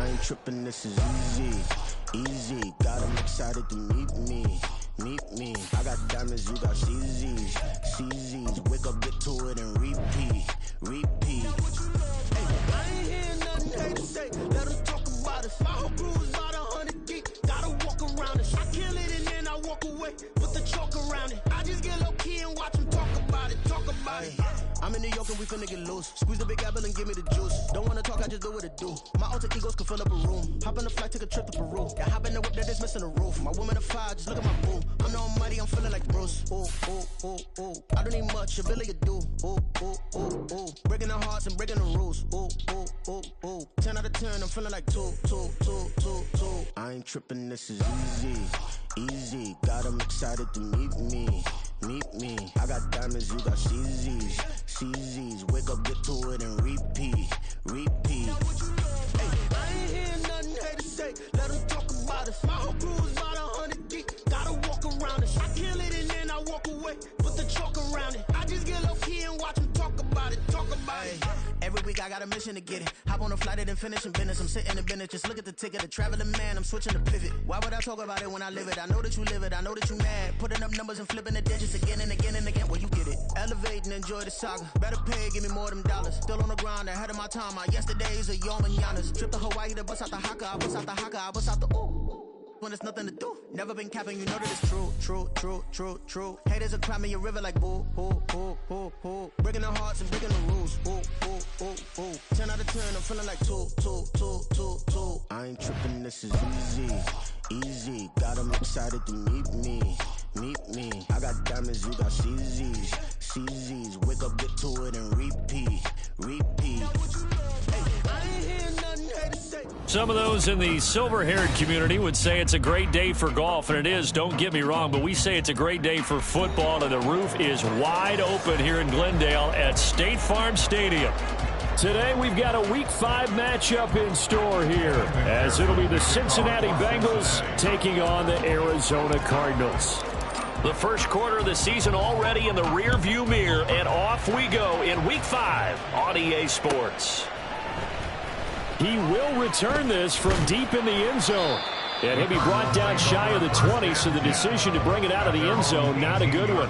I ain't tripping, this is easy, easy. Got 'em excited to meet me. I got diamonds, you got CZs, CZs. Wake up, get to it, and repeat. Hey, I ain't hearing nothing hate to say. Let them talk about us. My whole crew is about 100 deep. Gotta walk around it. I kill it and then I walk away with the chalk around it. I just get low key and watch them talk about it. I'm in New York and we finna get loose. Squeeze the big apple and give me the juice. Don't wanna talk, I just do what it do. My alter egos can fill up a room. Hop on the flight, take a trip to Peru. Yeah, hop in the whip that is missing the roof. My woman a fire, just look at my boo. I'm no money, I'm feeling like Bruce. Ooh. I don't need much, ability to do. Ooh. Breaking the hearts and breaking the rules. Ooh. 10 out of 10, I'm feeling like two. I ain't tripping, this is easy. Got 'em excited to meet me. I got diamonds, you got CZs. Wake up, get to it, and repeat. Hey, I ain't hearing nothing hate to say. Let them talk about us. My whole crew is about 100 deep. Gotta walk around it. I kill it and then I walk away. Put the chalk around it. I just get low key and watch them talk about it. Every week I got a mission to get it. Hop on a flight and then finish in business. I'm sitting in business, just look at the ticket. A traveling man, I'm switching to pivot. Why would I talk about it when I live it? I know that you live it, I know that you mad. Putting up numbers and flipping the digits again and again and again. Well, you get it. Elevate and enjoy the saga. Better pay, give me more them dollars. Still on the grind, ahead of my time. My yesterdays are your mananas. Trip to Hawaii to bust out the haka. I bust out the haka, I bust out the ooh. When there's nothing to do. Never been capping, you know that it's true. Haters are climbing your river like boo. Breaking the hearts and breaking the rules. Ooh. 10 out of 10, I'm feeling like two. I ain't tripping, this is easy. Got 'em excited to meet me. I got diamonds, you got CZs. Wake up, get to it, and repeat. Hey, I ain't hearing nothing hate to say. Some of those in the silver-haired community would say it's a great day for golf, and it is, don't get me wrong, but we say it's a great day for football, and the roof is wide open here in Glendale at State Farm Stadium. Today we've got a Week 5 matchup in store here, as it'll be the Cincinnati Bengals taking on the Arizona Cardinals. The first quarter of the season already in the rearview mirror, and off we go in Week 5 on EA Sports. He will return this from deep in the end zone. And he'll be brought down shy of the 20, so the decision to bring it out of the end zone, not a good one.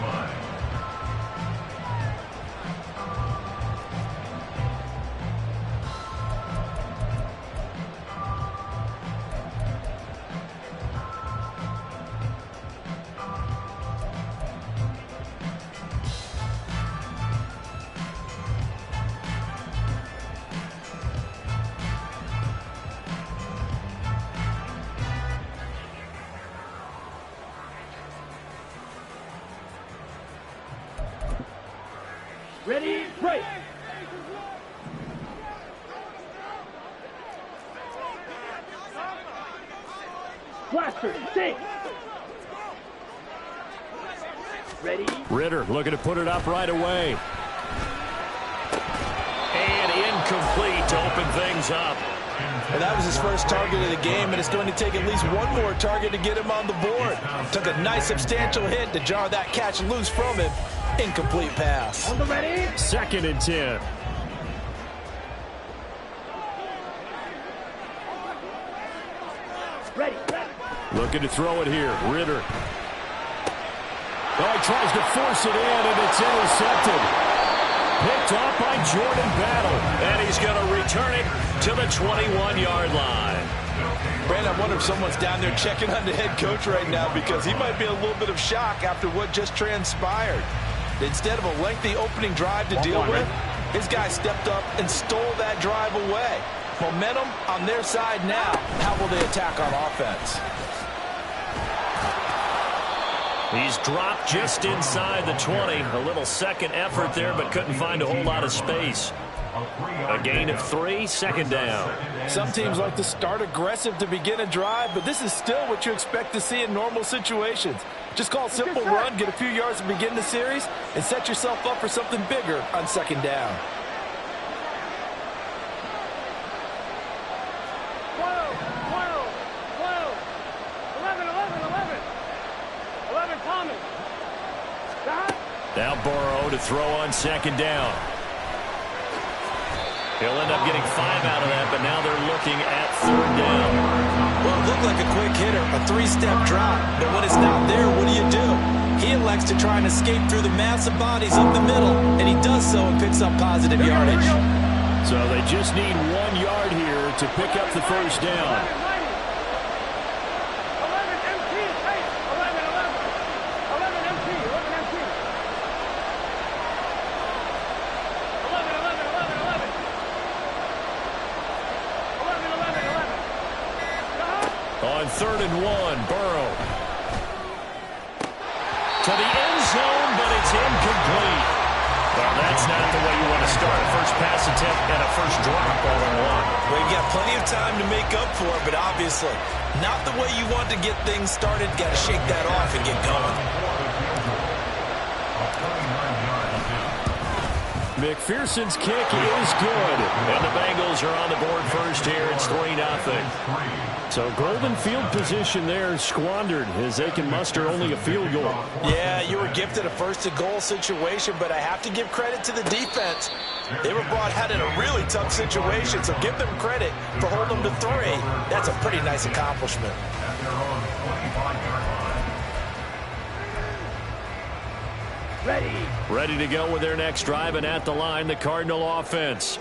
Ready, break. Blaster, sink. Ready. Ritter looking to put it up right away. And incomplete to open things up. And that was his first target of the game, and it's going to take at least one more target to get him on the board. Took a nice substantial hit to jar that catch loose from him. Incomplete pass. On the ready. 2nd and 10. Ready. Looking to throw it here. Ritter. Oh, he tries to force it in, and it's intercepted. Picked off by Jordan Battle. And he's going to return it to the 21-yard line. Brandon, I wonder if someone's down there checking on the head coach right now, because he might be in a little bit of shock after what just transpired. Instead of a lengthy opening drive to deal with, his guy stepped up and stole that drive away. Momentum on their side now. How will they attack on offense? He's dropped just inside the 20. A little second effort there, but couldn't find a whole lot of space. A gain of 3, 2nd down. Some teams like to start aggressive to begin a drive, but this is still what you expect to see in normal situations. Just call a simple run, get a few yards to begin the series, and set yourself up for something bigger on 2nd down. Now Burrow to throw on 2nd down. He'll end up getting 5 out of that, but now they're looking at 3rd down. Well, it looked like a quick hitter, a 3-step drop. But when it's not there, what do? He elects to try and escape through the massive bodies up the middle, and he does so and picks up positive yardage. So they just need 1 yard here to pick up the 1st down. On 3rd and 1, Burrow. To the end zone, but it's incomplete. Well, that's not the way you want to start a first pass attempt and a first drop all in one. Well, you've got plenty of time to make up for it, but obviously not the way you want to get things started. Got to shake that off and get going. McPherson's kick is good. And the Bengals are on the board first here. It's 3-0. So golden field position there squandered as they can muster only a field goal. Yeah, you were gifted a first-and-goal situation, but I have to give credit to the defense. They were brought out in a really tough situation, so give them credit for holding them to 3. That's a pretty nice accomplishment. Ready to go with their next drive, and at the line, the Cardinal offense.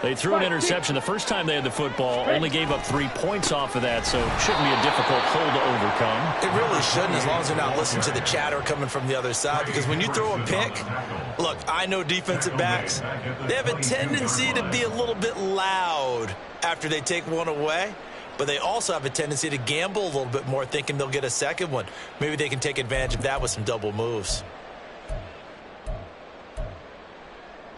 They threw an interception the first time they had the football, only gave up 3 points off of that, so it shouldn't be a difficult hole to overcome. It really shouldn't, as long as they're not listening to the chatter coming from the other side, because when you throw a pick, look, I know defensive backs, they have a tendency to be a little bit loud after they take one away, but they also have a tendency to gamble a little bit more, thinking they'll get a second one. Maybe they can take advantage of that with some double moves.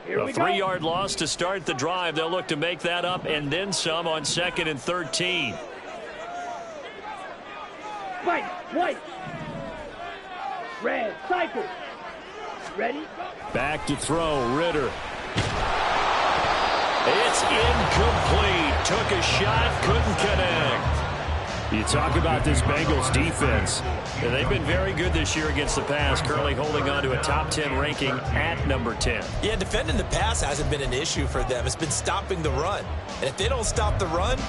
A 3-yard loss to start the drive. They'll look to make that up and then some on 2nd and 13. White. Red, cycle. Ready? Back to throw, Ritter. It's incomplete. Took a shot, couldn't connect. You talk about this Bengals defense. And they've been very good this year against the pass, currently holding on to a top 10 ranking at number 10. Yeah, defending the pass hasn't been an issue for them. It's been stopping the run. And if they don't stop the run,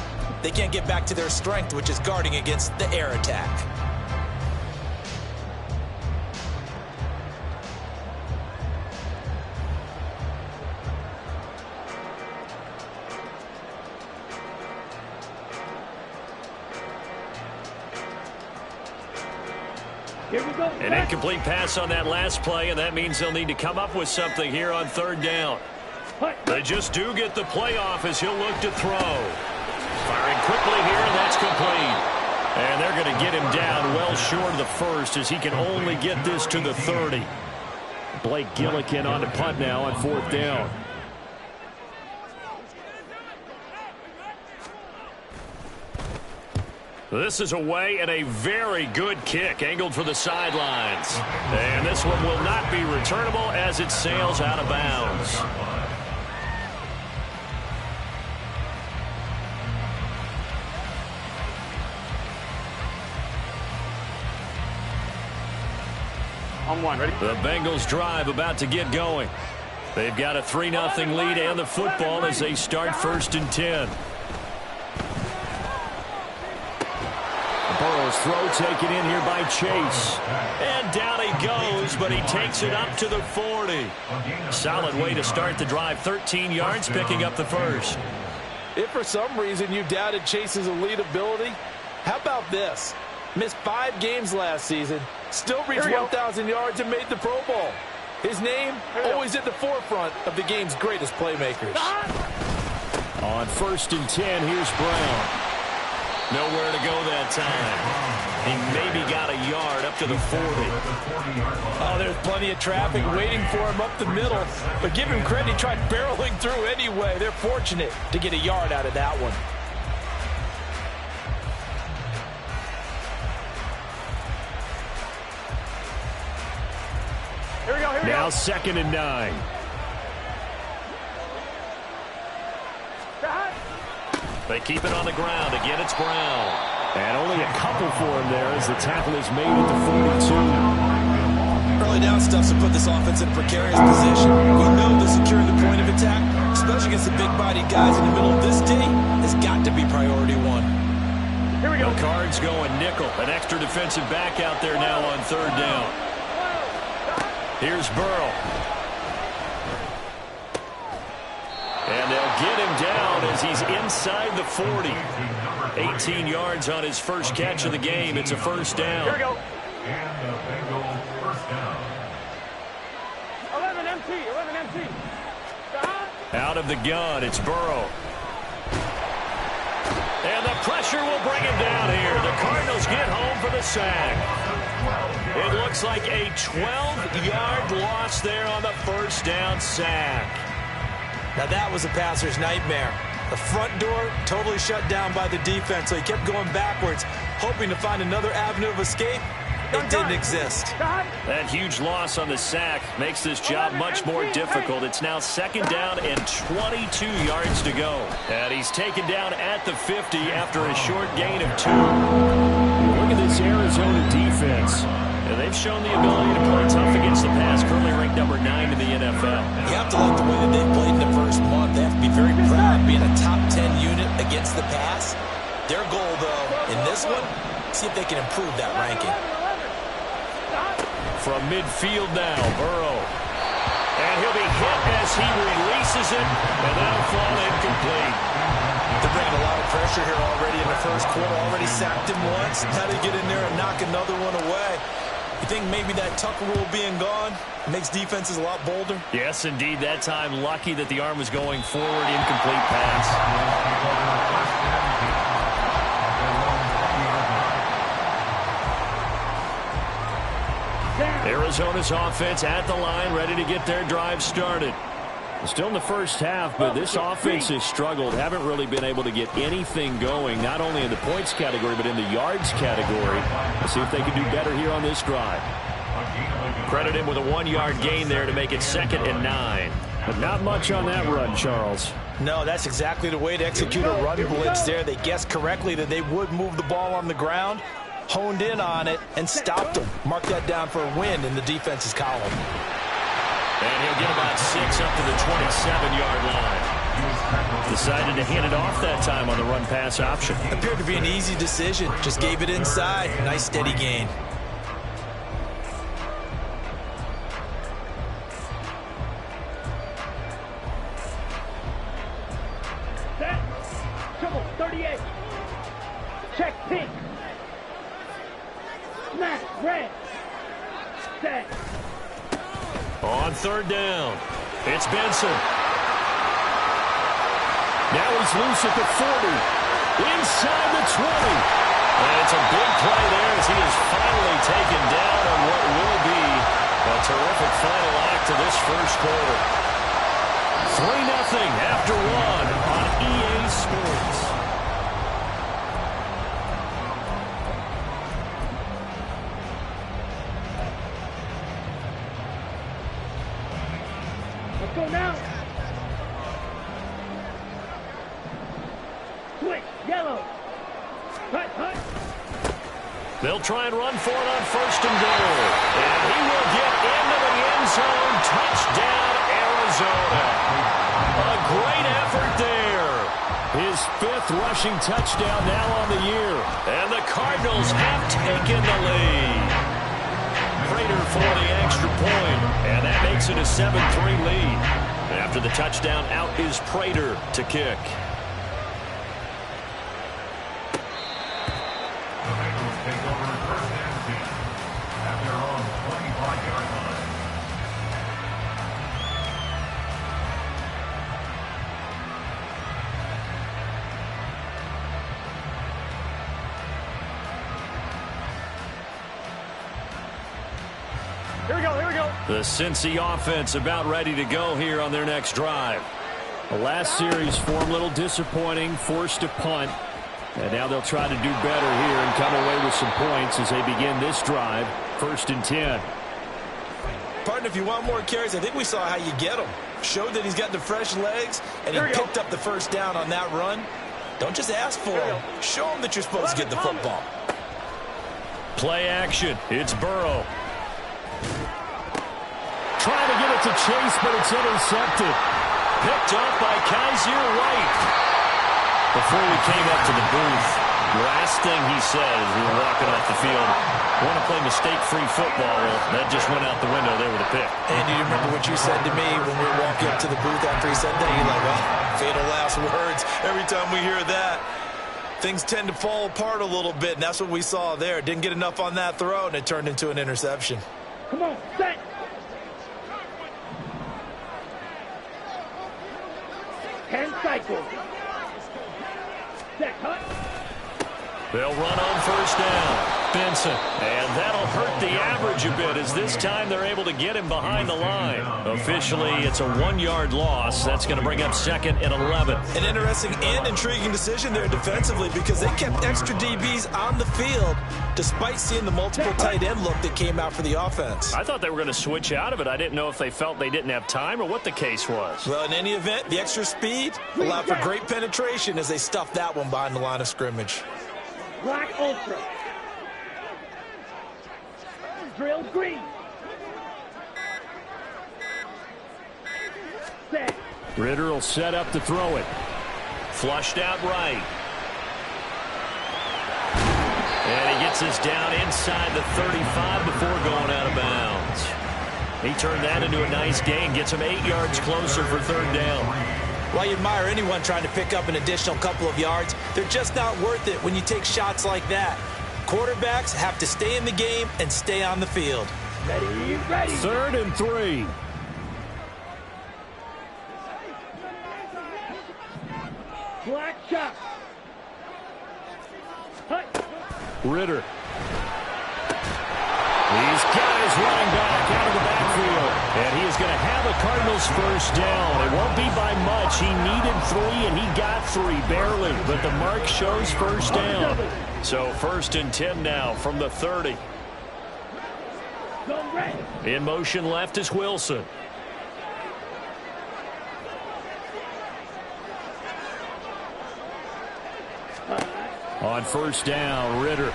they can't get back to their strength, which is guarding against the air attack. Here we go. An incomplete pass on that last play, and that means they'll need to come up with something here on 3rd down. They just do get the playoff as he'll look to throw. Firing quickly here, and that's complete. And they're going to get him down well short of the 1st as he can only get this to the 30. Blake Gillikin on the punt now on 4th down. This is away and a very good kick angled for the sidelines. And this one will not be returnable as it sails out of bounds. On 1, ready? The Bengals drive about to get going. They've got a 3-0 lead and the football as they start 1st and 10. Burrow's throw taken in here by Chase. And down he goes, but he takes it up to the 40. Solid way to start the drive. 13 yards, picking up the 1st. If for some reason you doubted Chase's elite ability, how about this? Missed 5 games last season, still reached 1,000 yards and made the Pro Bowl. His name always at the forefront of the game's greatest playmakers. On 1st and 10, here's Brown. Nowhere to go that time. He maybe got a yard up to the 40. Oh, there's plenty of traffic waiting for him up the middle. But give him credit, he tried barreling through anyway. They're fortunate to get a yard out of that one. Here we go. Now 2nd and 9. They keep it on the ground. Again, it's Brown. And only a couple for him there as the tackle is made at the 42. early down stuff's to put this offense in a precarious position. We know that securing the point of attack, especially against the big-bodied guys in the middle of this D, has got to be priority one. Here we go. The Cards going nickel. An extra defensive back out there now on third down. Here's Burrow. And they'll get him down as he's inside the 40. 18 yards on his first catch of the game. It's a first down. Here we go. And the Bengals first down. 11 MT. Out of the gun, it's Burrow. And the pressure will bring him down here. The Cardinals get home for the sack. It looks like a 12-yard loss there on the first down sack. Now that was a passer's nightmare. The front door totally shut down by the defense, so he kept going backwards, hoping to find another avenue of escape. It didn't exist. That huge loss on the sack makes this job much more difficult. It's now second down and 22 yards to go. And he's taken down at the 50 after a short gain of 2. Look at this Arizona defense. And they've shown the ability to play tough against the pass, currently ranked number 9 in the NFL. You have to like the way that they've played in the first month. They have to be very proud of being a top 10 unit against the pass. Their goal, though, in this one, see if they can improve that ranking. From midfield now, Burrow. And he'll be hit as he releases it, and that'll fall incomplete. They're bringing a lot of pressure here already in the first quarter. Already sacked him once. Now they get in there and knock another one away. You think maybe that Tucker rule being gone makes defenses a lot bolder? Yes, indeed. That time, lucky that the arm was going forward. Incomplete pass. Arizona's offense at the line, ready to get their drive started. Still in the first half, but this offense has struggled. Haven't really been able to get anything going, not only in the points category, but in the yards category. Let's see if they can do better here on this drive. Credit him with a 1-yard gain there to make it 2nd and 9. But not much on that run, Charles. No, that's exactly the way to execute a run blitz there. They guessed correctly that they would move the ball on the ground, honed in on it, and stopped them. Mark that down for a win in the defense's column. And he'll get about 6 up to the 27-yard line. Decided to hand it off that time on the run-pass option. Appeared to be an easy decision. Just gave it inside. Nice steady gain. Set. Triple 38. Check pink. Snap red. Set. On third down, it's Benson. Now he's loose at the 40, inside the 20. And it's a big play there as he is finally taken down on what will be a terrific final act to this first quarter. 3-0 after 1 on EA Sports. Let's go now. Switch, yellow. Hut. They'll try and run for it on 1st and goal. And he will get into the end zone. Touchdown, Arizona. A great effort there. His 5th rushing touchdown now on the year. And the Cardinals have taken the lead. Prater for the extra point, and that makes it a 7-3 lead. After the touchdown, out is Prater to kick. The Bengals take over first and 10 at their own 25-yard line. Here we go. The Cincy offense about ready to go here on their next drive. The last series form a little disappointing, forced a punt. And now they'll try to do better here and come away with some points as they begin this drive. 1st and 10. Partner, if you want more carries, I think we saw how you get them. Showed that he's got the fresh legs, and he picked up the first down on that run. Don't just ask for them. Show them that you're supposed to get the football. Play action. It's Burrow. Trying to get it to Chase, but it's intercepted. Picked off by Kaiser White. Before we came up to the booth, the last thing he said as we were walking off the field, want to play mistake-free football. Well, that just went out the window there with a pick. And you remember what you said to me when we were walking up to the booth after he said that? You're like, well, fatal last words. Every time we hear that, things tend to fall apart a little bit, and that's what we saw there. Didn't get enough on that throw, and it turned into an interception. Come on, set. Ten cycles. Set, cut. They'll run on first down. Benson. And that'll hurt the average a bit as this time they're able to get him behind the line. Officially, it's a 1-yard loss. That's going to bring up 2nd and 11. An interesting and intriguing decision there defensively because they kept extra DBs on the field despite seeing the multiple tight end look that came out for the offense. I thought they were going to switch out of it. I didn't know if they felt they didn't have time or what the case was. Well, in any event, the extra speed allowed for great penetration as they stuffed that one behind the line of scrimmage. Black Ultra. Drill green. Set. Ritter will set up to throw it. Flushed out right. And he gets this down inside the 35 before going out of bounds. He turned that into a nice gain. Gets him 8 yards closer for 3rd down. While you admire anyone trying to pick up an additional couple of yards, they're just not worth it when you take shots like that. Quarterbacks have to stay in the game and stay on the field. Ready, ready. 3rd and 3. Black shot. Hut. Ritter. These guys running back out of the backfield. And he is going to have a Cardinals first down. It won't be by much. He needed 3, and he got 3, barely. But the mark shows first down. So 1st and 10 now from the 30. In motion left is Wilson. On first down, Ritter.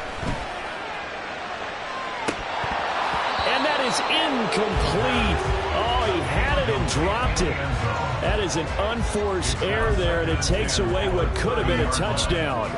And that is incomplete. Oh, he had it and dropped it. That is an unforced error there, and it takes away what could have been a touchdown.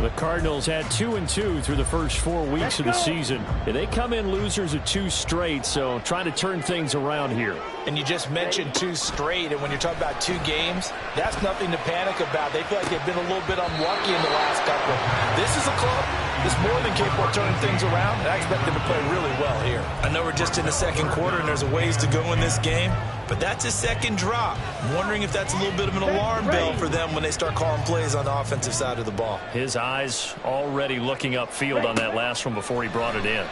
The Cardinals had 2-2 through the first 4 weeks of the season. And they come in losers of 2 straight, so trying to turn things around here. And you just mentioned 2 straight, and when you're talking about 2 games, that's nothing to panic about. They feel like they've been a little bit unlucky in the last couple. This is a club that's more than capable of turning things around, and I expect them to play really well here. I know we're just in the 2nd quarter, and there's a ways to go in this game, but that's a 2nd drop. I'm wondering if that's a little bit of an alarm bell for them when they start calling plays on the offensive side of the ball. His eyes already looking upfield on that last one before he brought it in.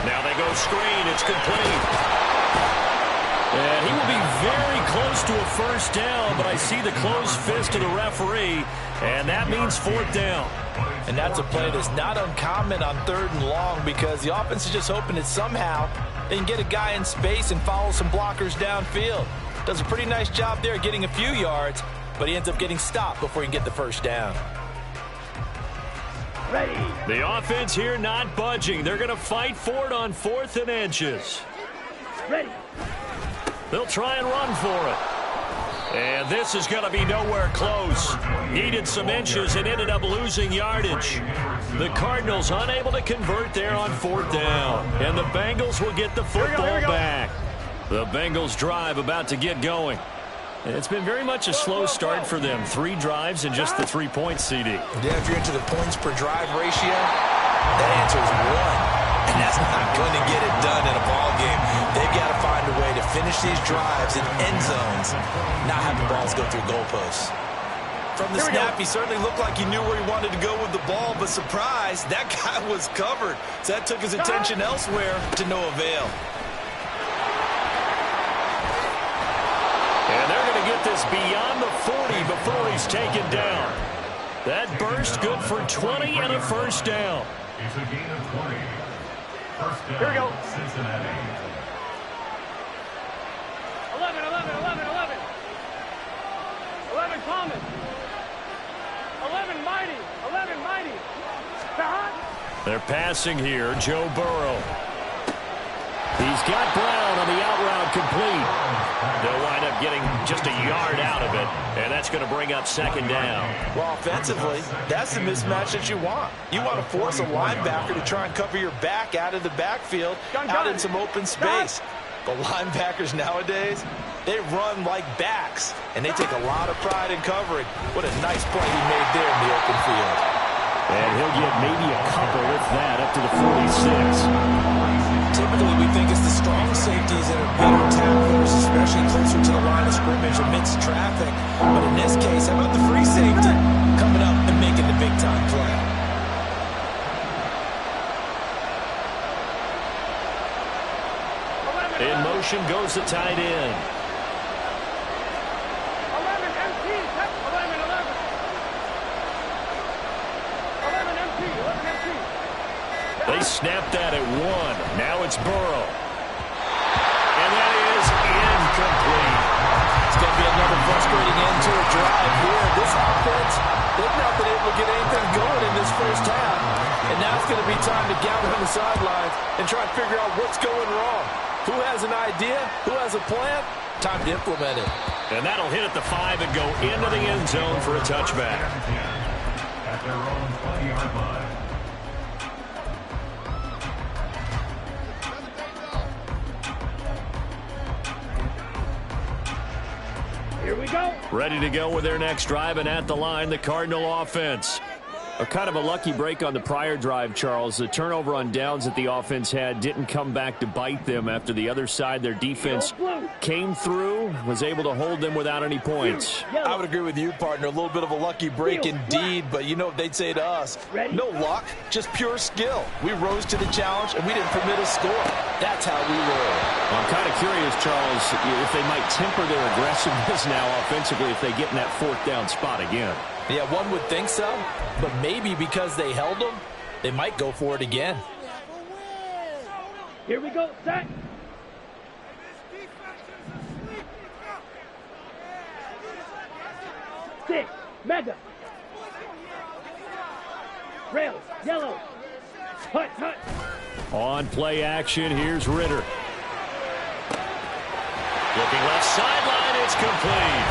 Now they go screen. It's complete. And he will be very close to a first down, but I see the closed fist of the referee, and that means 4th down. And that's a play that's not uncommon on 3rd and long because the offense is just hoping that somehow they can get a guy in space and follow some blockers downfield. Does a pretty nice job there getting a few yards, but he ends up getting stopped before he can get the first down. Ready. The offense here not budging. They're going to fight for it on 4th and inches. Ready. They'll try and run for it. And this is going to be nowhere close. Needed some inches and ended up losing yardage. The Cardinals unable to convert there on 4th down. And the Bengals will get the football back. The Bengals drive about to get going. And it's been very much a slow start for them. 3 drives and just the 3 points, CD. Yeah, if you're into the points per drive ratio, that answer is 1. And that's not going to get it done in a ball game. They've got to find a way to finish these drives in end zones, not have the balls go through goalposts. From the snap, he certainly looked like he knew where he wanted to go with the ball, but surprise, that guy was covered. So that took his attention elsewhere to no avail. And they're going to get this beyond the 40 before he's taken down. That burst good for 20 and a first down. It's a gain of 20. First down, Here we go. Cincinnati. 11, 11, 11, 11. 11 common. 11 mighty. 11 mighty. They're passing here. Joe Burrow. He's got Brown on the out route complete. They'll wind up getting just a yard out of it, and that's going to bring up second down. Well, offensively, that's the mismatch that you want. You want to force a linebacker to try and cover your back out of the backfield, out in some open space. But linebackers nowadays, they run like backs, and they take a lot of pride in covering. What a nice play he made there in the open field. And he'll get maybe a couple, if that, up to the 46. Typically, we think it's the strong safeties that are better tacklers, especially closer to the line of scrimmage amidst traffic. But in this case, how about the free safety coming up and making the big-time play? In motion goes the tight end. 11 MT, 11, 11. 11 MT, 11 MT. They snap that at 1. Now it's Burrow. And that is incomplete. It's going to be another frustrating end to a drive here. This offense, they've not been able to get anything going in this first half. And now it's going to be time to gather on the sidelines and try to figure out what's going wrong. Who has an idea? Who has a plan? Time to implement it. And that'll hit at the 5 and go into the end zone for a touchback. At their own 20-yard line. Here we go. Ready to go with their next drive, and at the line, the Cardinal offense. A kind of a lucky break on the prior drive, Charles. The turnover on downs that the offense had didn't come back to bite them after the other side. Their defense came through, was able to hold them without any points. I would agree with you, partner. A little bit of a lucky break indeed, but you know what they'd say to us? No luck, just pure skill. We rose to the challenge, and we didn't permit a score. That's how we roll. I'm kind of curious, Charles, if they might temper their aggressiveness now offensively if they get in that fourth down spot again. Yeah, one would think so, but maybe because they held them, they might go for it again. Here we go, set. Six, mega. Rails, yellow. Hut, hut. On play action, here's Ritter. Looking left sideline, it's complete.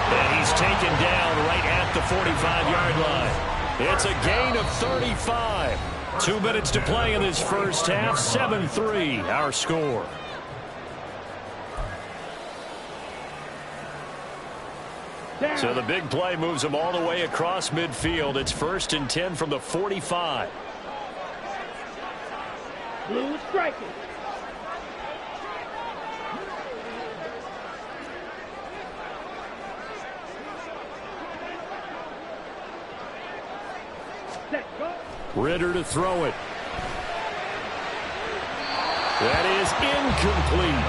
And he's taken down right at the 45-yard line. It's a gain of 35. 2 minutes to play in this first half. 7-3, our score. So the big play moves them all the way across midfield. It's 1st and 10 from the 45. Blue striking. Ritter to throw it. That is incomplete.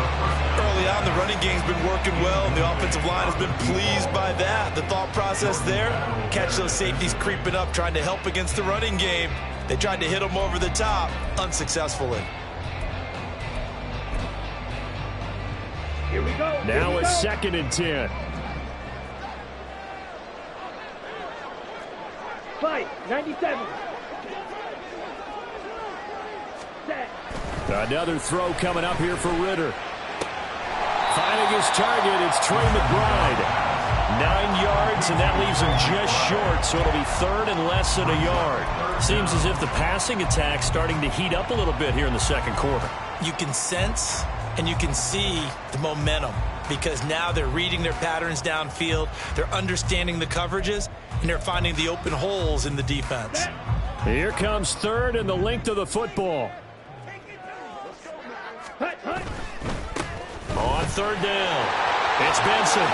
Early on, the running game's been working well, and the offensive line has been pleased by that. The thought process there, catch those safeties creeping up, trying to help against the running game. They tried to hit them over the top, unsuccessfully. Here we go. Now it's 2nd and 10. Fight, 97. Another throw coming up here for Ritter. Finding his target, it's Trey McBride. 9 yards, and that leaves him just short, so it'll be 3rd and less than a yard. Seems as if the passing attack's starting to heat up a little bit here in the second quarter. You can sense and you can see the momentum because now they're reading their patterns downfield, they're understanding the coverages, and they're finding the open holes in the defense. Here comes 3rd and the length of the football. On 3rd down, it's Benson.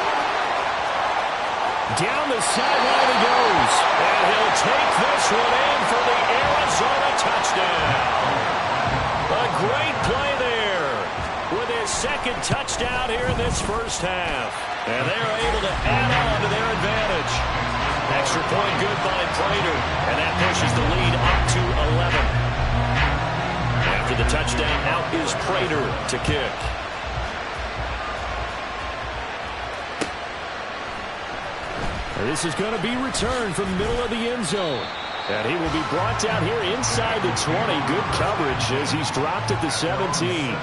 Down the sideline he goes. And he'll take this one in for the Arizona touchdown. A great play there with his 2nd touchdown here in this first half. And they're able to add on to their advantage. Extra point good by Prater. And that pushes the lead up to 11. After the touchdown, out is Prater to kick. This is going to be returned from the middle of the end zone. And he will be brought down here inside the 20. Good coverage as he's dropped at the 17.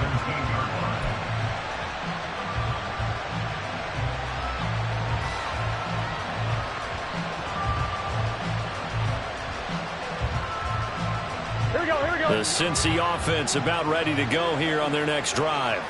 The Cincy offense about ready to go here on their next drive.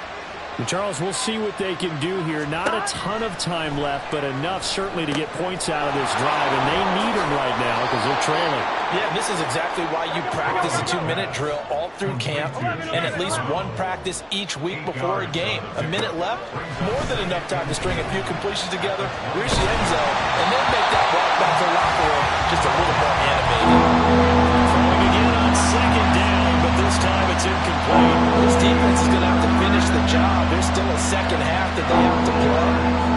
And Charles, we'll see what they can do here. Not a ton of time left, but enough certainly to get points out of this drive, and they need them right now because they're trailing. Yeah, this is exactly why you practice a 2-minute drill all through camp and at least one practice each week before a game. A minute left, more than enough time to string a few completions together, reach the end zone, and then make that walk back to the locker room just a little more animated. Throwing again on second down, but this time it's incomplete. This defense is going to have to finish the job. There's still a second half that they have to play.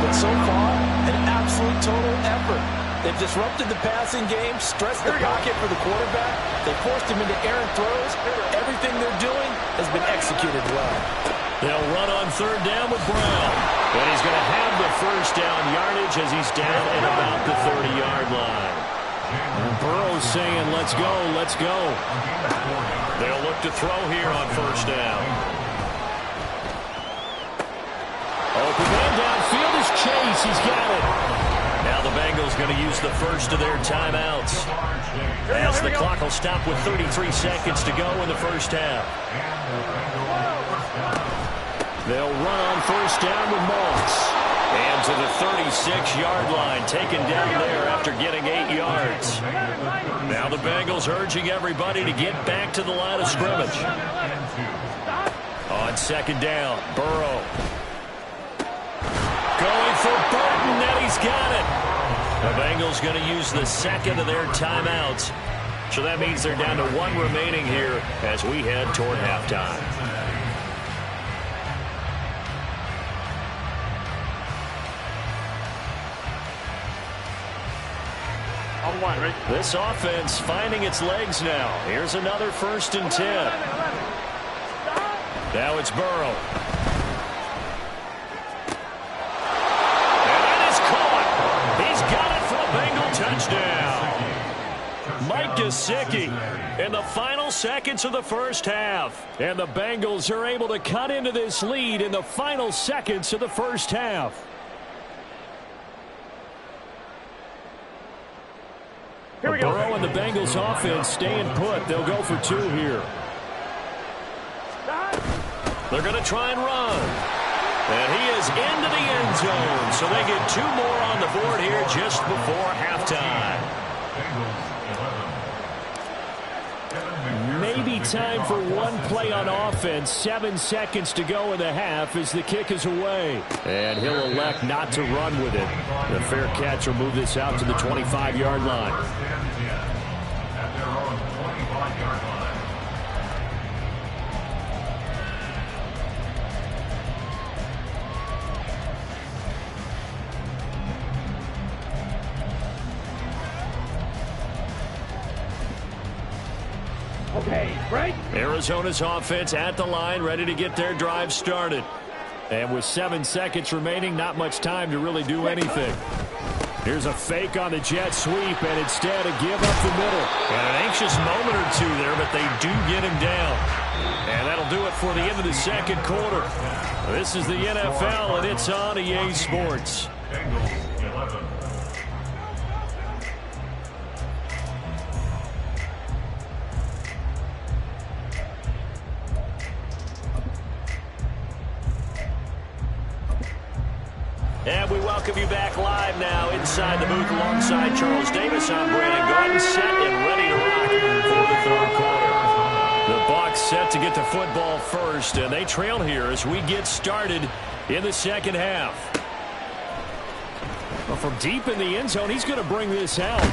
But so far, an absolute total effort. They've disrupted the passing game, stressed the pocket for the quarterback. They forced him into errant throws. Everything they're doing has been executed well. They'll run on third down with Brown. And he's going to have the first down yardage as he's down at about the 30-yard line. And Burrow's saying, let's go, let's go. They'll look to throw here on first down. Open man downfield is Chase. He's got it. Now the Bengals going to use the first of their timeouts. As the clock will stop with 33 seconds to go in the first half. They'll run on first down with Moss. And to the 36-yard line, taken down there after getting 8 yards. Now the Bengals urging everybody to get back to the line of scrimmage. On second down, Burrow. Going for Burton, and he's got it. The Bengals going to use the second of their timeouts. So that means they're down to one remaining here as we head toward halftime. This offense finding its legs now. Here's another 1st and 10. Now it's Burrow. And that is caught. He's got it for a Bengal touchdown. Mike Gesicki in the final seconds of the first half. And the Bengals are able to cut into this lead in the final seconds of the first half. Burrow and the Bengals offense staying put. They'll go for 2 here. They're going to try and run. And he is into the end zone. So they get 2 more on the board here just before halftime. Maybe time for one play on offense. 7 seconds to go in the half as the kick is away. And he'll elect not to run with it. The fair catch will move this out to the 25-yard line. Okay, right? Arizona's offense at the line, ready to get their drive started. And with 7 seconds remaining, not much time to really do anything. Here's a fake on the jet sweep, and instead a give up the middle. And an anxious moment or two there, but they do get him down. And that'll do it for the end of the second quarter. This is the NFL, and it's on EA Sports. And we welcome you back live now inside the booth alongside Charles Davis. I'm Brandon Gordon, set and ready to rock for the third quarter. The Bucs set to get the football first, and they trail here as we get started in the second half. Well, from deep in the end zone, he's going to bring this out.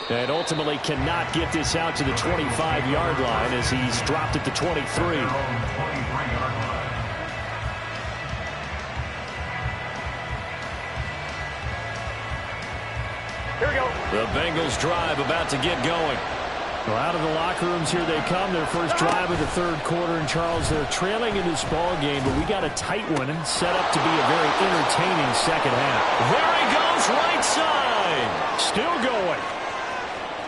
And ultimately cannot get this out to the 25-yard line as he's dropped at the 23. The Bengals drive about to get going. Well, out of the locker rooms here they come. Their first drive of the third quarter. And Charles, they're trailing in this ball game, but we got a tight one and set up to be a very entertaining second half. There he goes, right side. Still going.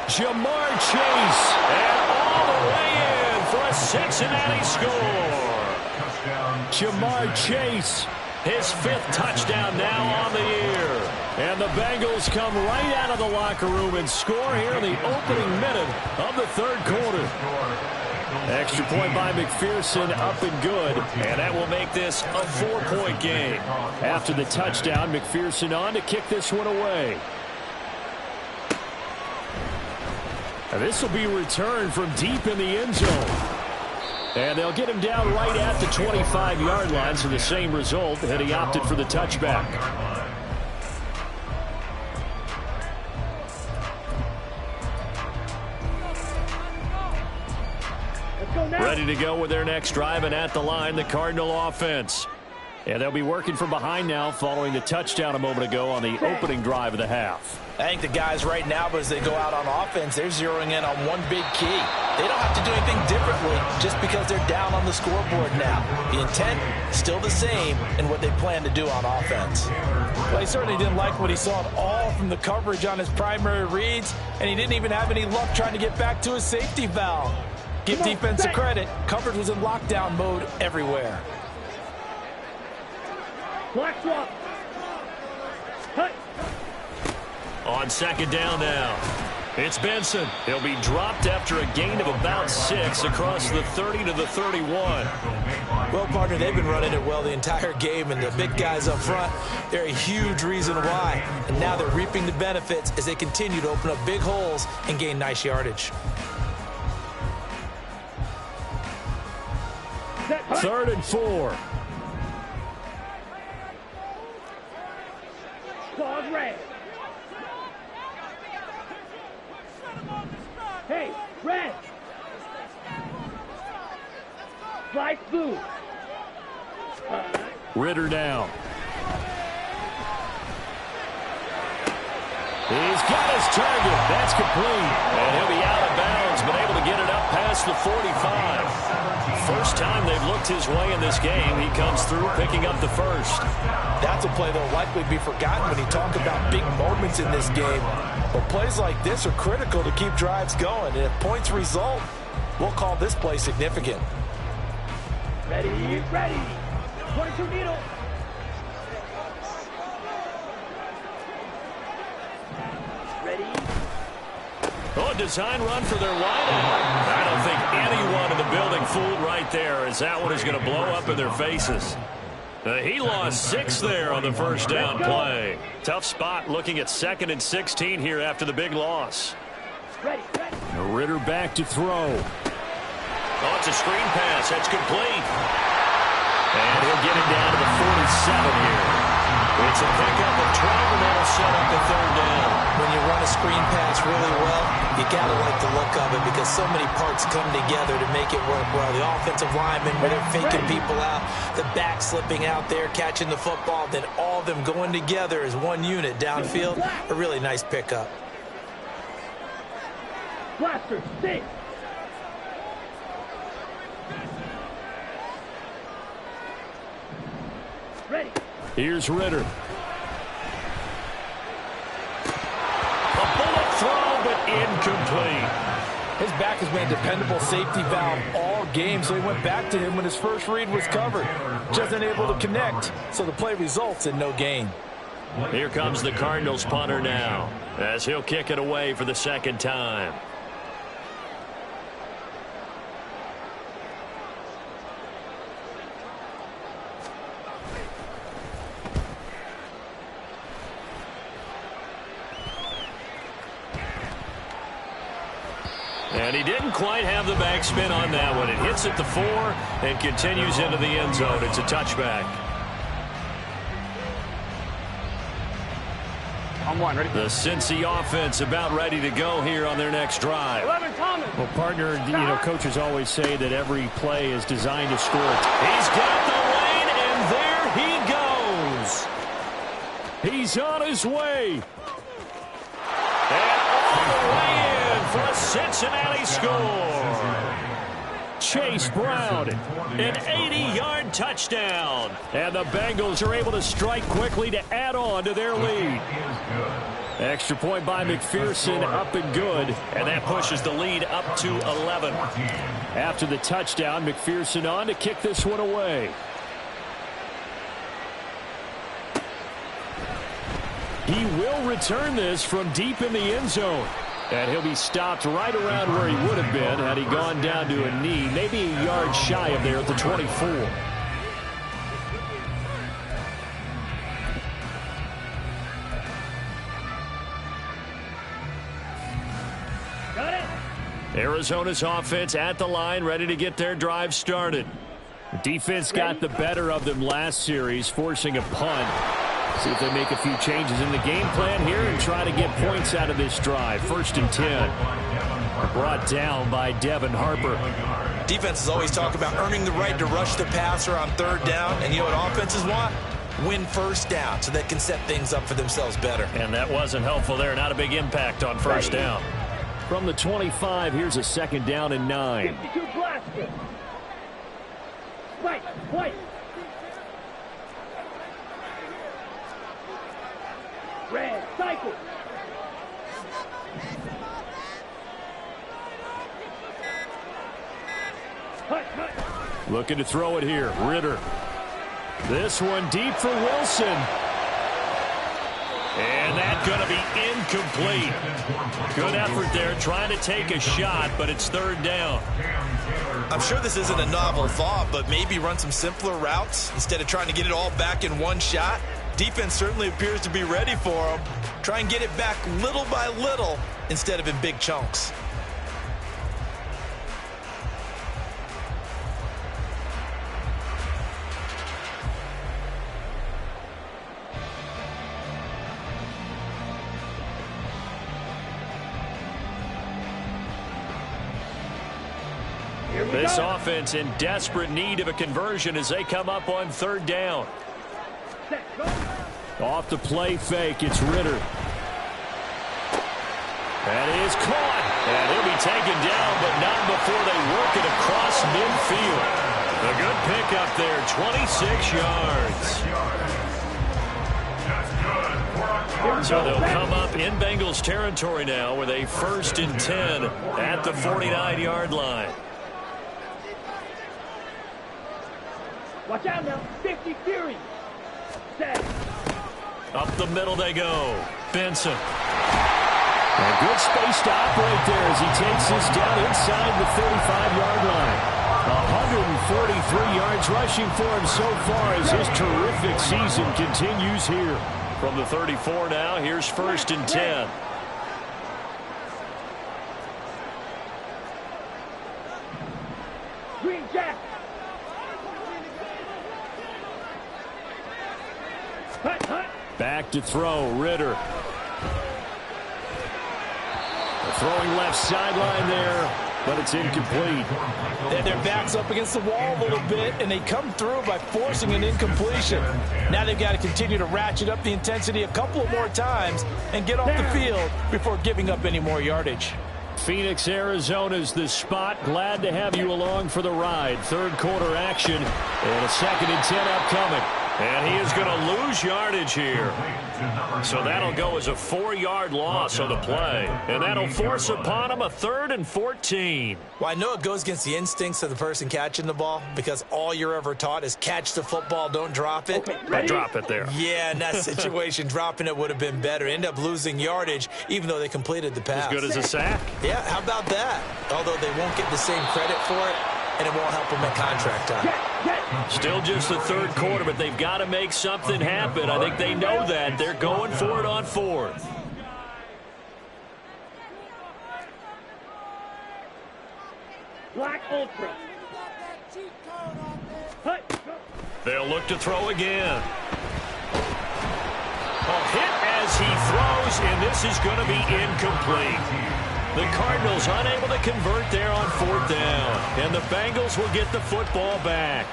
Jamar Chase. And all the way in for a Cincinnati score. Jamar Chase, his 5th touchdown now on the year. And the Bengals come right out of the locker room and score here in the opening minute of the 3rd quarter. Extra point by McPherson, up and good. And that will make this a 4-point game. After the touchdown, McPherson on to kick this one away. And this will be returned from deep in the end zone. And they'll get him down right at the 25-yard line, so the same result, and he opted for the touchback. Ready to go with their next drive, and at the line, the Cardinal offense. And they'll be working from behind now following the touchdown a moment ago on the opening drive of the half. I think the guys right now, as they go out on offense, they're zeroing in on one big key. They don't have to do anything differently just because they're down on the scoreboard now. The intent, still the same in what they plan to do on offense. Well, he certainly didn't like what he saw at all from the coverage on his primary reads, and he didn't even have any luck trying to get back to his safety valve. Give defense a credit. Coverage was in lockdown mode everywhere. Black swap. Cut. On 2nd down now, it's Benson. He'll be dropped after a gain of about 6 across the 30 to the 31. Well, partner, they've been running it well the entire game, and the big guys up front, they're a huge reason why. And now they're reaping the benefits as they continue to open up big holes and gain nice yardage. 3rd and 4. Claws red. Hey, red. Slice blue. Ritter down. He's got his target. That's complete. And he'll be out of bounds, but able to get it up past the 45. First time they've looked his way in this game. He comes through picking up the first. That's a play that will likely be forgotten when you talk about big moments in this game. But plays like this are critical to keep drives going. And if points result, we'll call this play significant. Ready, ready. 22 needle. Ready. Oh, design run for their wideout. I don't think anyone in the building fooled right there, as that one is going to blow up in their faces. He lost 6 there on the first down play. Tough spot looking at 2nd and 16 here after the big loss. Ready, ready. Ritter back to throw. Oh, it's a screen pass. That's complete. And he'll get it down to the 47 here. It's a pickup of 12, and that'll set up the 3rd down. When you run a screen pass really well, you got to like the look of it because so many parts come together to make it work well. The offensive linemen, where they're faking people out, the back slipping out there, catching the football, then all of them going together as one unit downfield. A really nice pickup. Blaster, 6. Ready. Here's Ritter. A bullet throw, but incomplete. His back has been a dependable safety valve all game, so he went back to him when his first read was covered. Just unable to connect, so the play results in no gain. Here comes the Cardinals punter now, as he'll kick it away for the 2nd time. And he didn't quite have the backspin on that one. It hits at the 4 and continues into the end zone. It's a touchback. On 1, ready? The Cincy offense about ready to go here on their next drive. 11 Thomas. Well, partner, coaches always say that every play is designed to score. He's got the lane, and there he goes. He's on his way. And all the way in for a Cincinnati score. Chase Brown. An 80-yard touchdown. And the Bengals are able to strike quickly to add on to their lead. Extra point by McPherson, up and good. And that pushes the lead up to 11. After the touchdown, McPherson on to kick this one away. He will return this from deep in the end zone. And he'll be stopped right around where he would have been had he gone down to a knee, maybe a yard shy of there at the 24. Got it. Arizona's offense at the line, ready to get their drive started. The defense got the better of them last series, forcing a punt. See if they make a few changes in the game plan here and try to get points out of this drive. 1st and 10. Brought down by Devin Harper. Defenses always talk about earning the right to rush the passer on 3rd down. And you know what offenses want? Win 1st down so they can set things up for themselves better. And that wasn't helpful there. Not a big impact on 1st down. From the 25, here's a 2nd down and 9. 52 blaster. Spike, white. Red, cycle. Hut, hut. Looking to throw it here. Ritter. This one deep for Wilson. And that's going to be incomplete. Good effort there trying to take a shot, but it's 3rd down. I'm sure this isn't a novel thought, but maybe run some simpler routes instead of trying to get it all back in one shot. Defense certainly appears to be ready for them. Try and get it back little by little instead of in big chunks. This offense in desperate need of a conversion as they come up on 3rd down. Set, go. Off the play fake, it's Ritter. That is caught. And he'll be taken down, but not before they work it across midfield. A good pickup there, 26 yards. So they'll come up in Bengals territory now with a 1st and 10 at the 49-yard line. Watch out now. 50 Fury. Set. Up the middle they go. Benson. A good space to operate there as he takes this down inside the 35-yard line. 143 yards rushing for him so far as his terrific season continues here. From the 34 now, here's 1st and 10. Green Jack. Hut, hut. Back to throw, Ritter. Throwing left sideline there, but it's incomplete. Their back's up against the wall a little bit, and they come through by forcing an incompletion. Now they've got to continue to ratchet up the intensity a couple of more times and get off the field before giving up any more yardage. Phoenix, Arizona's the spot. Glad to have you along for the ride. 3rd quarter action and a 2nd and 10 upcoming. And he is going to lose yardage here. So that'll go as a 4-yard loss on the play. And that'll force upon him a 3rd and 14. Well, I know it goes against the instincts of the person catching the ball because all you're ever taught is catch the football, don't drop it. But drop it there. Yeah, in that situation, dropping it would have been better. End up losing yardage even though they completed the pass. As good as a sack. Yeah, how about that? Although they won't get the same credit for it, and it won't help them at contract time. Still just the 3rd quarter, but they've got to make something happen. I think they know that. They're going for it on 4th. Black Ultra. Hut. They'll look to throw again. A hit as he throws, and this is going to be incomplete. The Cardinals unable to convert there on 4th down. And the Bengals will get the football back.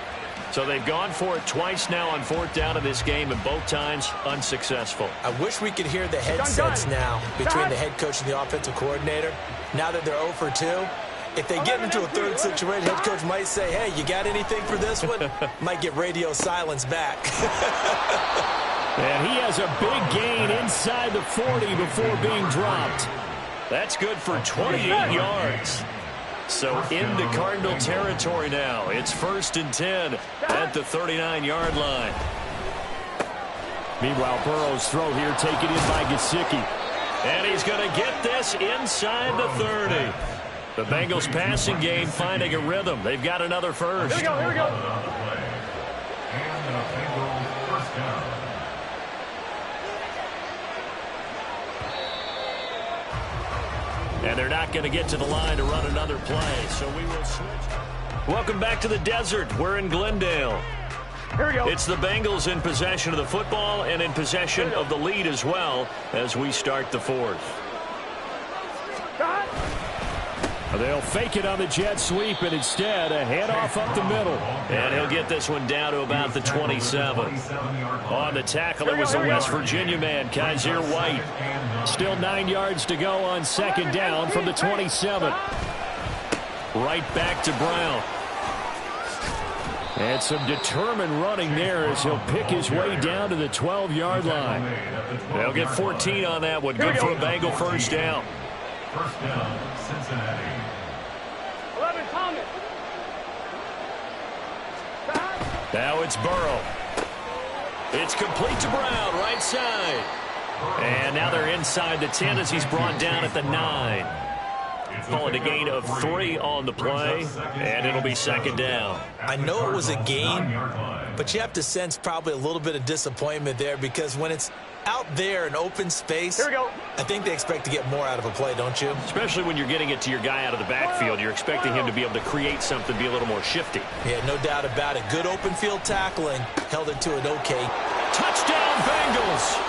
So they've gone for it twice now on 4th down in this game, and both times unsuccessful. I wish we could hear the headsets now between the head coach and the offensive coordinator. Now that they're 0 for 2, If they get into a third situation, head coach might say, hey, you got anything for this one? Might get radio silence back. And he has a big gain inside the 40 before being dropped. That's good for 28 yards. So into Cardinal territory now. It's 1st and 10 at the 39-yard line. Meanwhile, Burrow's throw here taken in by Gesicki. And he's going to get this inside the 30. The Bengals passing game finding a rhythm. They've got another first. Here we go. And the Bengals first down. And they're not going to get to the line to run another play, so we will switch. Welcome back to the desert. We're in Glendale. Here we go. It's the Bengals in possession of the football and in possession of the lead as well as we start the fourth. They'll fake it on the jet sweep, and instead a handoff up the middle. And he'll get this one down to about the 27. On the tackle, it was the West Virginia man, Kaiser White. Still 9 yards to go on 2nd down from the 27. Right back to Brown. And some determined running there as he'll pick his way down to the 12-yard line. They'll get 14 on that one. Good for a Bengal first down. First down, Cincinnati. 11, Thomas. Now it's Burrow. It's complete to Brown, right side. And now they're inside the 10 as he's brought down at the 9. Call it a gain of 3 on the play, and it'll be 2nd down. I know it was a gain, but you have to sense probably a little bit of disappointment there because when it's out there in open space, Here we go. I think they expect to get more out of a play, don't you? Especially when you're getting it to your guy out of the backfield. You're expecting him to be able to create something, be a little more shifty. Yeah, no doubt about it. Good open field tackling. Held it to an okay. Touchdown, Bengals!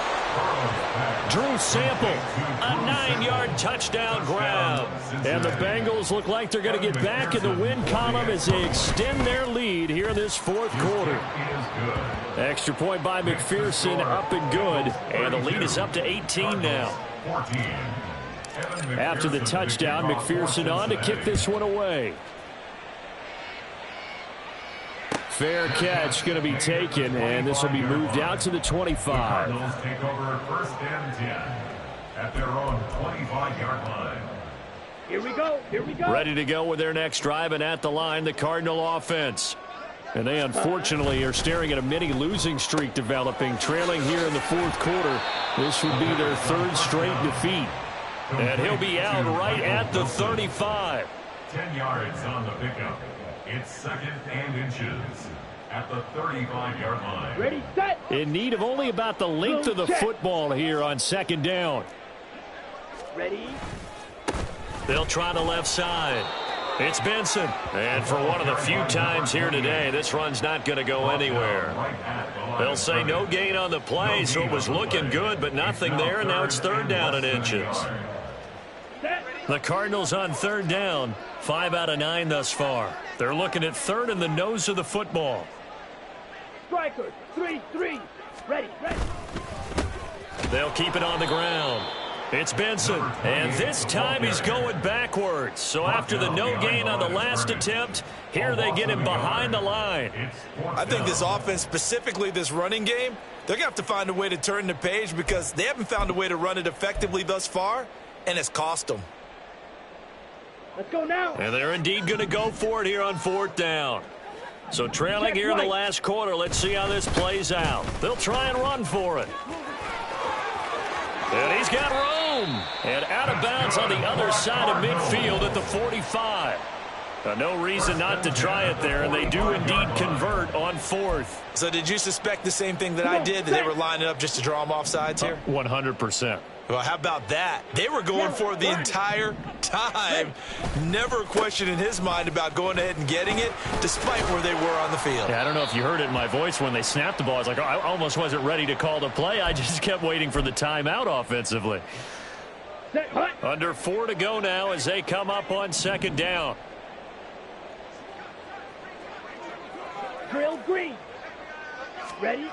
Drew Sample, a 9-yard touchdown grab. And the Bengals look like they're going to get back in the win column as they extend their lead here in this 4th quarter. Extra point by McPherson, up and good. And the lead is up to 18 now. After the touchdown, McPherson on to kick this one away. Fair catch going to be taken, and this will be moved out to the 25. Cardinals take over 1st and 10 at their own 25-yard line. Here we go. Here we go. Ready to go with their next drive, and at the line, the Cardinal offense. And they unfortunately are staring at a mini losing streak developing, trailing here in the 4th quarter. This would be their 3rd straight defeat. And he'll be out right at the 35. 10 yards on the pickup. It's 2nd and inches at the 35-yard line. Ready, set. In need of only about the length of the football here on 2nd down. Ready. They'll try the left side. It's Benson. And for one of the few times here today, this run's not going to go anywhere. They'll say no gain on the play, so it was looking good, but nothing there, and now it's 3rd down and inches. The Cardinals on 3rd down, 5 out of 9 thus far. They're looking at 3rd in the nose of the football. Strikers, 3-3. Ready. They'll keep it on the ground. It's Benson, and this time he's going backwards. So after the no gain on the last attempt, here they get him behind the line. I think this offense, specifically this running game, they're going to have to find a way to turn the page because they haven't found a way to run it effectively thus far, and it's cost them. Let's go now. And they're indeed going to go for it here on 4th down. So trailing here in the last quarter, let's see how this plays out. They'll try and run for it. And he's got room. And out of bounds on the other side of midfield at the 45. No reason not to try it there, and they do indeed convert on 4th. So did you suspect the same thing that I did, that they were lining up just to draw them off sides here? 100%. Well, how about that? They were going for it the entire time. Never a question in his mind about going ahead and getting it, despite where they were on the field. Yeah, I don't know if you heard it in my voice when they snapped the ball. I was like, oh, I almost wasn't ready to call the play. I just kept waiting for the timeout offensively. Under 4 to go now as they come up on 2nd down. Drill green. Ready.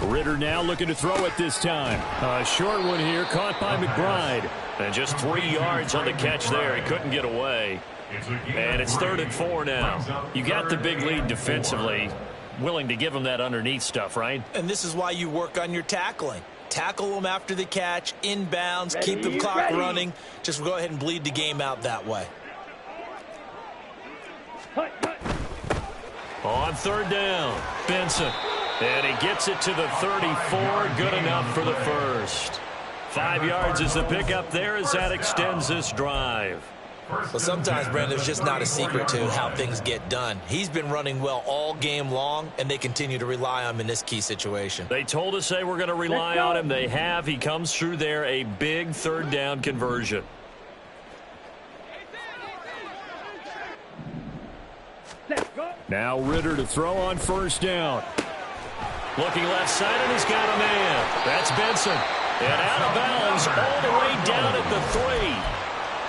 Ritter now looking to throw it this time. A short one here, caught by McBride. And just 3 yards on the catch there. He couldn't get away. And it's 3rd and 4 now. You got the big lead defensively. Willing to give them that underneath stuff, right? And this is why you work on your tackling. Tackle them after the catch, inbounds, keep the clock running. Just go ahead and bleed the game out that way. On 3rd down, Benson. And he gets it to the 34. Good enough for the first. 5 yards is the pickup there as that extends this drive. Well, sometimes, Brandon, there's just not a secret to how things get done. He's been running well all game long, and they continue to rely on him in this key situation. They told us they were going to rely on him. They have. He comes through there, a big 3rd down conversion. Now Ritter to throw on 1st down. Looking left side, and he's got a man. That's Benson. And out of bounds all the way down at the 3.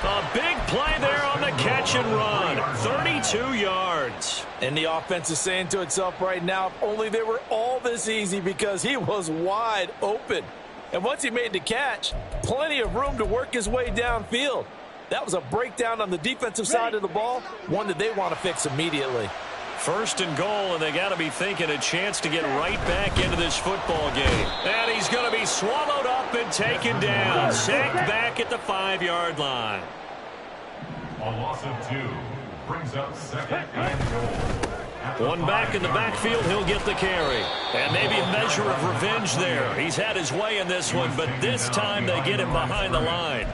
A big play there on the catch and run. 32 yards. And the offense is saying to itself right now, if only they were all this easy, because he was wide open. And once he made the catch, plenty of room to work his way downfield. That was a breakdown on the defensive side of the ball, one that they want to fix immediately. 1st and goal, and they got to be thinking a chance to get right back into this football game. And he's going to be swallowed up and taken down. Sacked back at the 5-yard line. A loss of 2 brings up 2nd and goal. One back in the backfield, he'll get the carry. And maybe a measure of revenge there. He's had his way in this one, but this time they get him behind the line.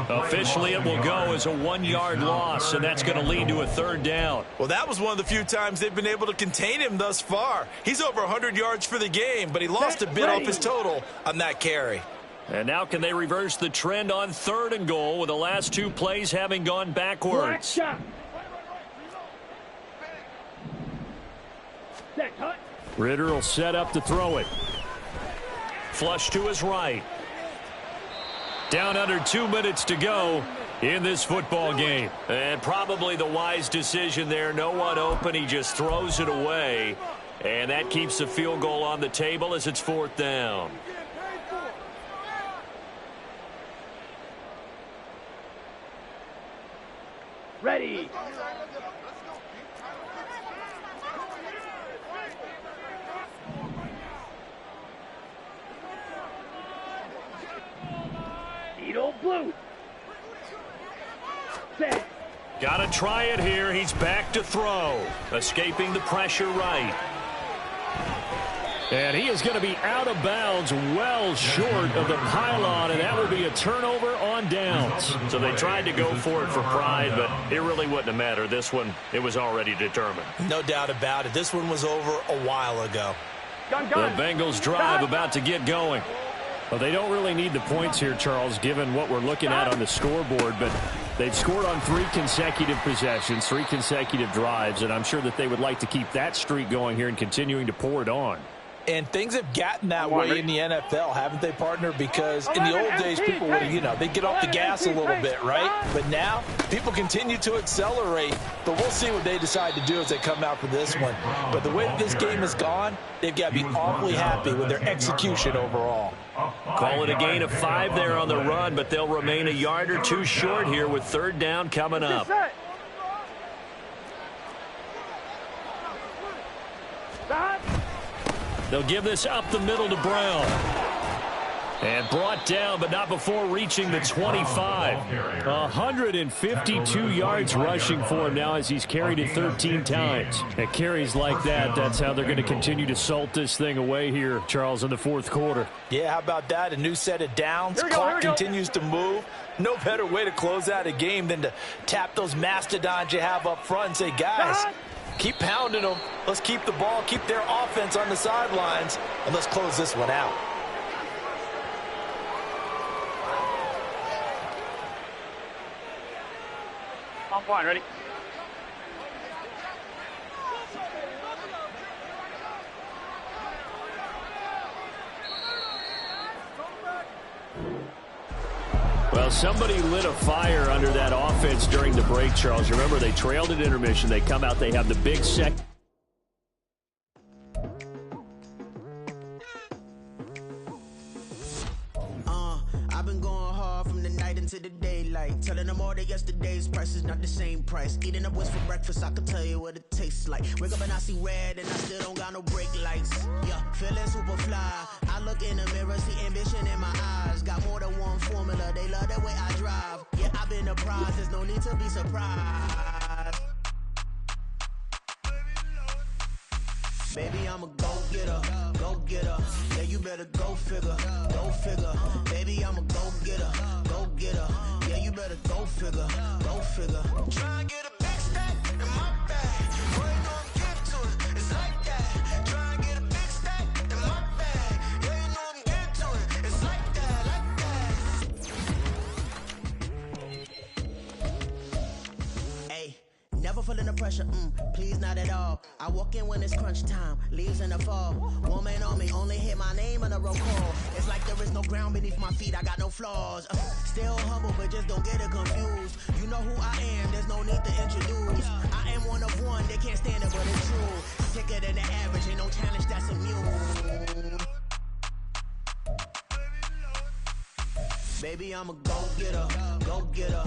Officially, it will go as a 1-yard loss, and that's going to lead to a 3rd down. Well, that was one of the few times they've been able to contain him thus far. He's over 100 yards for the game, but he lost a bit off his total on that carry. And now can they reverse the trend on 3rd and goal with the last 2 plays having gone backwards? Ritter will set up to throw it. Flush to his right. Down under 2 minutes to go in this football game. And probably the wise decision there. No one open. He just throws it away. And that keeps the field goal on the table as it's 4th down. Ready. Blue. Set. Got to try it here. He's back to throw. Escaping the pressure right. And he is going to be out of bounds well short of the pylon, and that will be a turnover on downs. So they tried to go for it for pride, but it really wouldn't have mattered. This one, it was already determined. No doubt about it. This one was over a while ago. The Bengals drive about to get going. Well, they don't really need the points here, Charles, given what we're looking at on the scoreboard, but they've scored on 3 consecutive possessions, 3 consecutive drives, and I'm sure that they would like to keep that streak going here and continuing to pour it on. And things have gotten that way in the NFL, haven't they, partner? Because in the old days, people would, they'd get off the gas a little bit, right? But now, people continue to accelerate. But we'll see what they decide to do as they come out for this one. But the way this game has gone, they've got to be awfully happy with their execution overall. Call it a gain of 5 there on the run, but they'll remain a yard or 2 short here with 3rd down coming up. They'll give this up the middle to Brown. And brought down, but not before reaching the 25. 152 yards rushing for him now as he's carried it 13 times. At carries like that, that's how they're going to continue to salt this thing away here, Charles, in the 4th quarter. Yeah, how about that? A new set of downs. Clock continues to move. No better way to close out a game than to tap those mastodons you have up front and say, guys, keep pounding them. Let's keep the ball, keep their offense on the sidelines, and let's close this one out. On point, ready? Well, somebody lit a fire under that offense during the break, Charles. You remember they trailed at intermission. They come out, they have the big second. I've been going hard from the night into the daylight. right. Telling them all that yesterday's price is not the same price. Eating up what's for breakfast, I can tell you what it tastes like. Wake up and I see red and I still don't got no brake lights. Yeah, feeling super fly. I look in the mirror, see ambition in my eyes. Got more than one formula, they love the way I drive. Yeah, I've been a prize, there's no need to be surprised. Baby, I'm a go-getter, go-getter. Yeah, you better go figure, go figure. Baby, I'm a go-getter, go-getter. Yeah, you better go figure, go figure. Try and get a big stack in my bag. Boy, you know I'm getting to it, it's like that. Try and get a big stack in my bag. Yeah, you know I'm getting to it, it's like that, like that. Hey. Never feeling the pressure, please not at all. I walk in when it's crunch time, leaves in the fall. Woman on me, only hit my name on a roll call. It's like there is no ground beneath my feet, I got no flaws. Still humble, but just don't get it confused. You know who I am, there's no need to introduce. I am one of one, they can't stand it, but it's true. Sicker than the average, ain't no challenge that's immune. Baby, I'm a go-getter, go-getter.